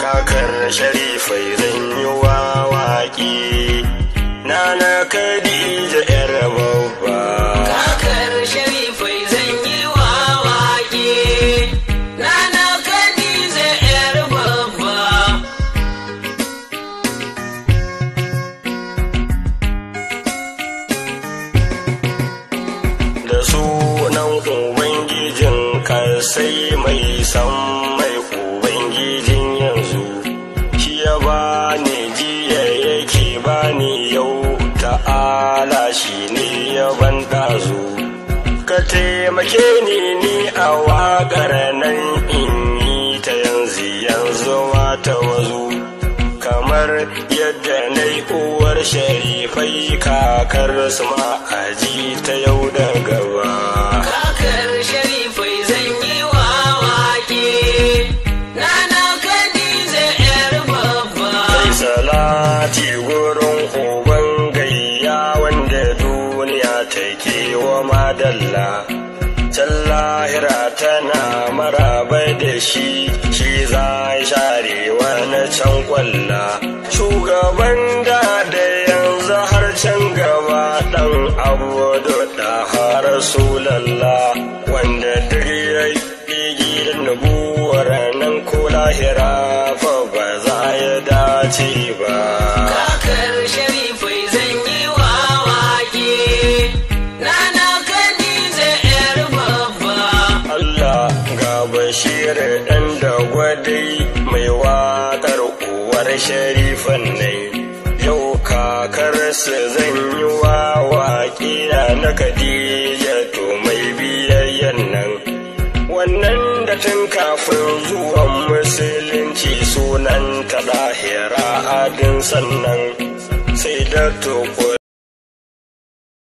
Kakar Sharifai zan yi wa waƙi, Nana Khadija ‘yar babba. Kakar Sharifai zan yi wa waƙi, Nana Khadija ‘yar babba. Da sunan Ubangijin kasai mai san mai Ubangijin yanzu, shi ya bani jiya yake bani yau, ta'ala shi ne ya ban ɗazu. Ka taimake ni a waƙar nan in yi ta yanzu mata wazu, kamar yadda na yi uwar Sharifai kakar su ma'aji ta yau da gaba. Kakar Sharifai zan yi wa waƙi, Nana Khadija ‘yar babba. Sai salati gurin uban gayya wanda duniya take wa madalla, can lahira tana maraba da shi, shi za share wani can kwalla. Shugaban da yanzu har can gaba ɗan abu da har Rasulallah, wanda duk ya yi gidan nubuwar nan ko lahira fa ba za ya dace ba. Kakar Sharifai zan yi wa waƙi, Nana Khadija ‘yar babba. Allah ga Bashir Dandago dai mai waƙar uwar Sharifan ne, yau kakarsa zan yi wa waƙi na Khadija to mai biyayyan nan, wannan da tun kafin zuwan musulunci sunan ta lahira adin sannan, sai da